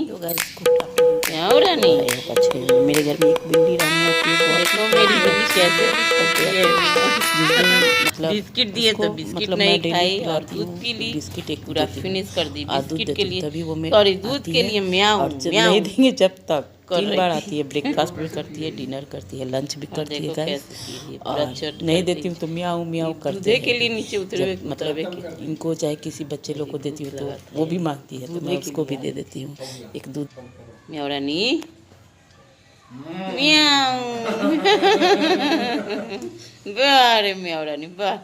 तो गाइस को रानी अच्छे मेरे घर में एक बिल्ली रानी होती है देखो मेरी बिल्ली कैसे मतलब बिस्किट दिए तो बिस्किट मतलब नहीं मैं डेली खाई और खिलाती दूध हूँ, पी ली, बिस्किट एक पूरा देती हूँ, फिनिश कर दी दूध बिस्किट के देती हूँ लिए। तभी वो मैं सॉरी दूध आती के है। लिए म्याऊं और जब म्याऊं नहीं देंगे जब तक कर 3 रही बार थी। आती है, ब्रेकफास्ट भी करती है, डिनर करती है, लंच भी और करती है देखो गाइस। कैसे पी रही है, पूरा और चट नहीं कर देती हूँ तो म्याऊं म्याऊं करते दूधे के हैं। लिए नीचे उतरे जब मतलब के इनको चाहे किसी बच्चे लोग को देती हूँ तो वो भी मांगती है, तो मैं उसको भी दे देती हूँ एक दूध। म्याऊं रानी म्याऊं वाह रे म्याऊं रानी वाह।